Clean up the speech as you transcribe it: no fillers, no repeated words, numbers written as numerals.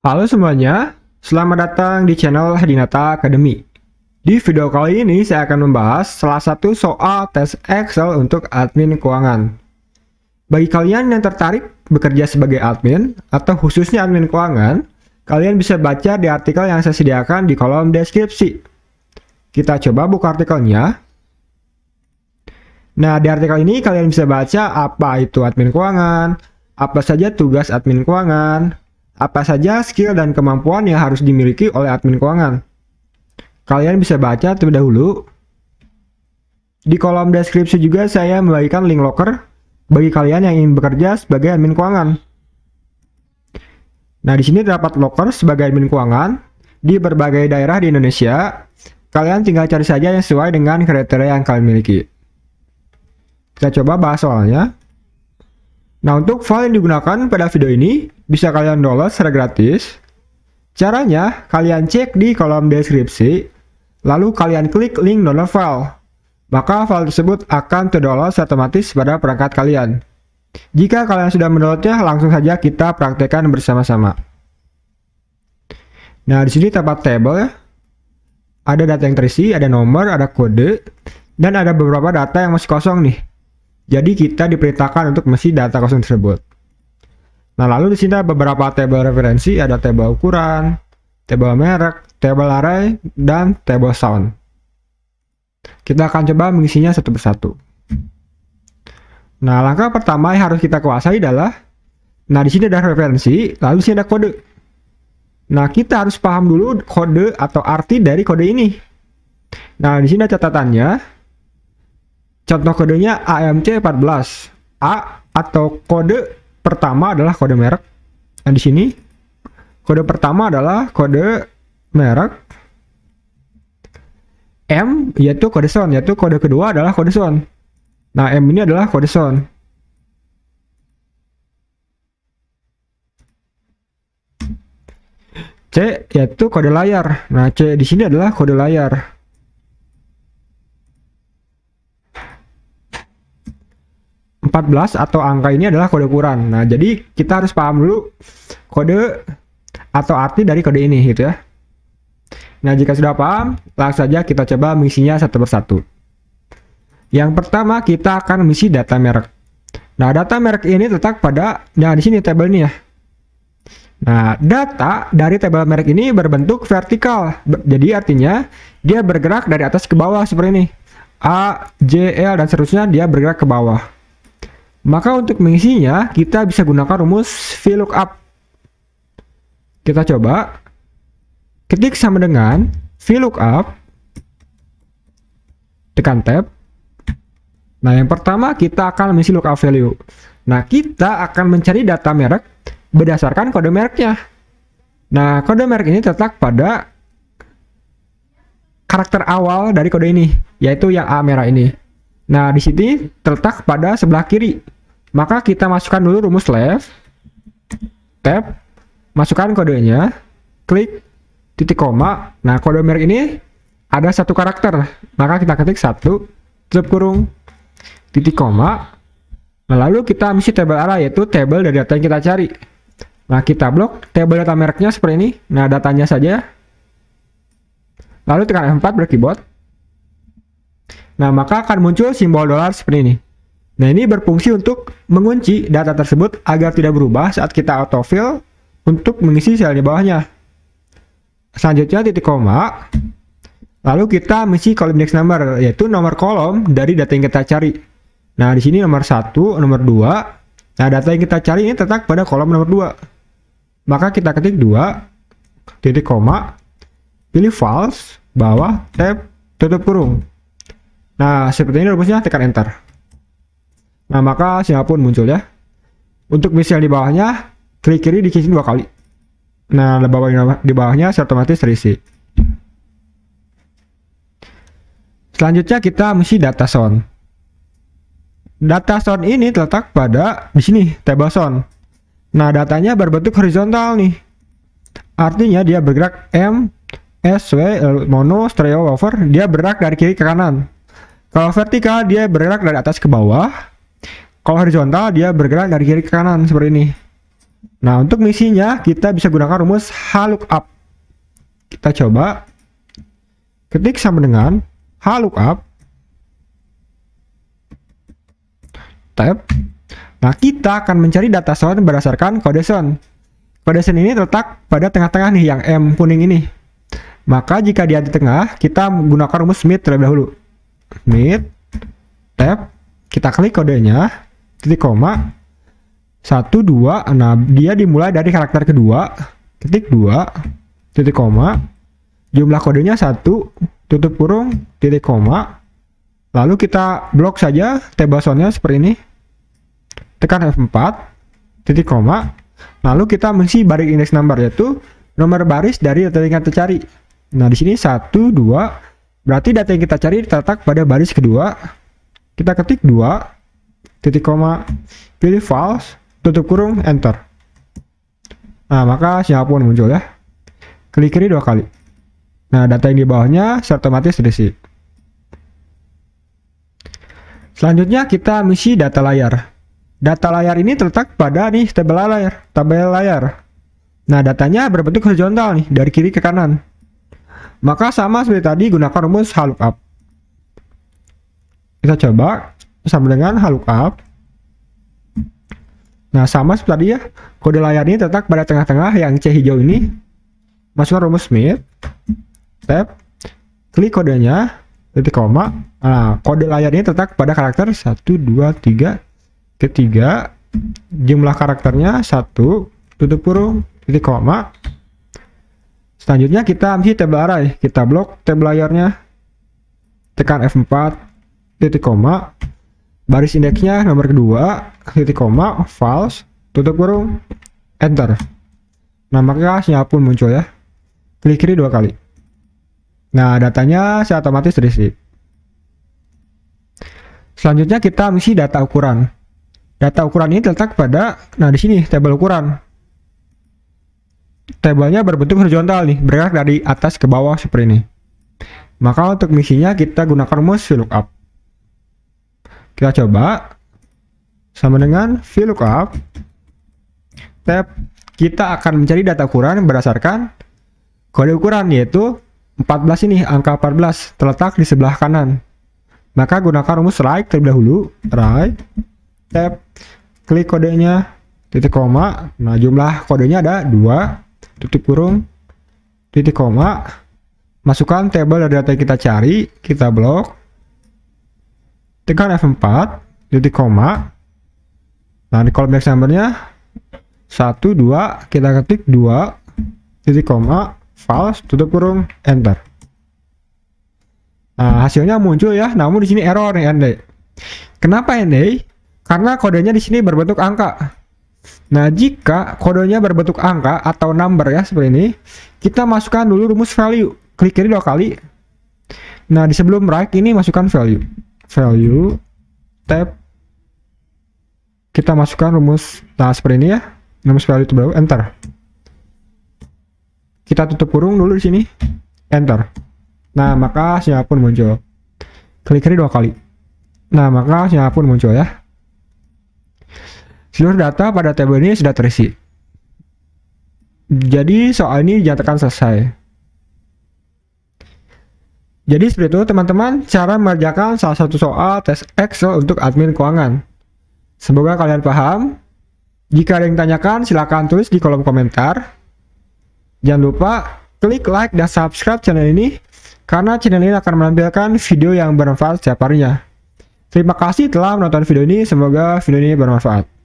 Halo semuanya, selamat datang di channel Hadinata Academy. Di video kali ini saya akan membahas salah satu soal tes Excel untuk admin keuangan. Bagi kalian yang tertarik bekerja sebagai admin atau khususnya admin keuangan, kalian bisa baca di artikel yang saya sediakan di kolom deskripsi. Kita coba buka artikelnya. Nah, di artikel ini kalian bisa baca apa itu admin keuangan, apa saja tugas admin keuangan, apa saja skill dan kemampuan yang harus dimiliki oleh admin keuangan. Kalian bisa baca terlebih dahulu. Di kolom deskripsi juga saya membagikan link loker bagi kalian yang ingin bekerja sebagai admin keuangan. Nah, di sini terdapat loker sebagai admin keuangan di berbagai daerah di Indonesia. Kalian tinggal cari saja yang sesuai dengan kriteria yang kalian miliki. Kita coba bahas soalnya. Nah, untuk file yang digunakan pada video ini bisa kalian download secara gratis. Caranya, kalian cek di kolom deskripsi, lalu kalian klik link download file. Maka file tersebut akan terdownload otomatis pada perangkat kalian. Jika kalian sudah mendownloadnya, langsung saja kita praktekkan bersama-sama. Nah, di sini terdapat table ya. Ada data yang terisi, ada nomor, ada kode, dan ada beberapa data yang masih kosong nih. Jadi kita diperintahkan untuk mengisi data kosong tersebut. Nah, lalu di sini ada beberapa tabel referensi, ada tabel ukuran, tabel merek, tabel array, dan tabel sound. Kita akan coba mengisinya satu persatu. Nah, langkah pertama yang harus kita kuasai adalah, nah di sini ada referensi, lalu di sini ada kode. Nah, kita harus paham dulu kode atau arti dari kode ini. Nah, di sini ada catatannya. Contoh kodenya AMC14. A atau kode pertama adalah kode merek. Nah, di sini kode pertama adalah kode merek. M yaitu kode sound, yaitu kode kedua adalah kode sound. Nah, M ini adalah kode sound. C yaitu kode layar. Nah, C di sini adalah kode layar. 14 atau angka ini adalah kode ukuran. Nah, jadi kita harus paham dulu kode atau arti dari kode ini gitu ya. Nah, jika sudah paham, langsung saja kita coba mengisinya satu persatu. Yang pertama kita akan mengisi data merek. Nah, data merek ini terletak pada, nah di sini tabel ini ya. Nah, data dari tabel merek ini berbentuk vertikal. Jadi artinya dia bergerak dari atas ke bawah seperti ini. A, J, L dan seterusnya dia bergerak ke bawah. Maka untuk mengisinya, kita bisa gunakan rumus VLOOKUP. Kita coba. Ketik sama dengan VLOOKUP. Tekan Tab. Nah, yang pertama kita akan mengisi lookup value. Nah, kita akan mencari data merek berdasarkan kode mereknya. Nah, kode merek ini terletak pada karakter awal dari kode ini, yaitu yang A merah ini. Nah, di sini terletak pada sebelah kiri. Maka kita masukkan dulu rumus left, tab, masukkan kodenya, klik, titik koma. Nah, kode merek ini ada satu karakter. Maka kita ketik 1, tutup kurung, titik koma. Nah, lalu kita mengisi tabel array, yaitu tabel dari data yang kita cari. Nah, kita blok tabel data mereknya seperti ini. Nah, datanya saja. Lalu tekan F4 berkeyboard. Nah, maka akan muncul simbol dolar seperti ini. Nah, ini berfungsi untuk mengunci data tersebut agar tidak berubah saat kita autofill untuk mengisi sel di bawahnya. Selanjutnya titik koma. Lalu kita mengisi kolom index number, yaitu nomor kolom dari data yang kita cari. Nah, di sini nomor 1, nomor 2. Nah, data yang kita cari ini terletak pada kolom nomor 2. Maka kita ketik 2, titik koma, pilih false, bawah, tab, tutup kurung. Nah, seperti ini rumusnya, tekan enter. Nah, maka sinyal pun muncul ya. Untuk misal di bawahnya, klik kiri di sini 2 kali. Nah, di bawahnya otomatis terisi. Selanjutnya kita mengisi data sound. Data sound ini terletak pada di sini, tabel sound. Nah, datanya berbentuk horizontal nih. Artinya dia bergerak M, S, W, mono, stereo, woofer, dia bergerak dari kiri ke kanan. Kalau vertikal dia bergerak dari atas ke bawah. Kalau horizontal dia bergerak dari kiri ke kanan seperti ini. Nah, untuk misinya kita bisa gunakan rumus HLOOKUP. Kita coba ketik sama dengan HLOOKUP tab. Nah, kita akan mencari data sound berdasarkan kode sound. Kode sound ini terletak pada tengah-tengah nih, yang M kuning ini. Maka jika dia di tengah, kita menggunakan rumus mid terlebih dahulu. Mid tab, kita klik kodenya, titik koma, 1, 2, nah dia dimulai dari karakter kedua, ketik 2, titik koma, jumlah kodenya 1, tutup kurung, titik koma, lalu kita blok saja table soundnya seperti ini, tekan F4, titik koma, lalu kita mengisi baris index number, yaitu nomor baris dari data yang kita cari. Nah, di sini 1, 2, berarti data yang kita cari terletak pada baris kedua. Kita ketik 2, titik koma, pilih false, tutup kurung, enter. Nah, maka sinyal pun muncul ya. Klik kiri 2 kali. Nah, data yang di bawahnya otomatis terisi. Selanjutnya kita mengisi data layar. Data layar ini terletak pada nih tabel layar. Nah, datanya berbentuk horizontal nih, dari kiri ke kanan. Maka sama seperti tadi, gunakan rumus HLOOKUP. Kita coba sama dengan HLOOKUP. Nah, sama seperti tadi ya, kode layar ini terletak pada tengah-tengah yang C hijau ini. Masukkan rumus mid tab, klik kodenya, titik koma. Nah, kode layar ini terletak pada karakter 1, 2, 3, ketiga, jumlah karakternya 1, tutup kurung, titik koma. Selanjutnya kita mesti tabel array, kita blok tabel layarnya, tekan F4, titik koma, baris indeksnya nomor kedua, titik koma, false, tutup kurung, enter. Nah, maka sinyal pun muncul ya. Klik kiri 2 kali. Nah, datanya secara otomatis terisi. Selanjutnya kita mengisi data ukuran. Data ukuran ini terletak pada, nah di sini tabel ukuran. Tabelnya berbentuk horizontal nih, bergerak dari atas ke bawah seperti ini. Maka untuk misinya kita gunakan rumus VLOOKUP. Kita coba sama dengan VLOOKUP tab, kita akan mencari data ukuran berdasarkan kode ukuran, yaitu 14 ini, angka 14 terletak di sebelah kanan. Maka gunakan rumus right terlebih dahulu, right tab, klik kodenya, titik koma. Nah, jumlah kodenya ada 2, tutup kurung, titik koma, masukkan tabel dari data yang kita cari, kita blok, tekan F4, titik koma. Nah, di kolom index numbernya 1, 2, kita ketik 2, titik koma, false, tutup kurung, enter. Nah, hasilnya muncul ya, namun di sini error nih, ND. Kenapa ND? Karena kodenya di sini berbentuk angka. Nah, jika kodenya berbentuk angka atau number ya seperti ini, kita masukkan dulu rumus value. Klik kiri 2 kali. Nah, di sebelum right ini masukkan value. Value tab, kita masukkan rumus, nah seperti ini ya, rumus value itu baru, enter. Kita tutup kurung dulu di sini, enter. Nah, maka sinyal pun muncul. Klik kiri 2 kali. Nah, maka sinyal pun muncul ya. Seluruh data pada tabel ini sudah terisi. Jadi soal ini dinyatakan selesai. Jadi seperti itu teman-teman, cara mengerjakan salah satu soal tes Excel untuk admin keuangan. Semoga kalian paham. Jika ada yang tanyakan, silahkan tulis di kolom komentar. Jangan lupa klik like dan subscribe channel ini, karena channel ini akan menampilkan video yang bermanfaat setiap harinya. Terima kasih telah menonton video ini, semoga video ini bermanfaat.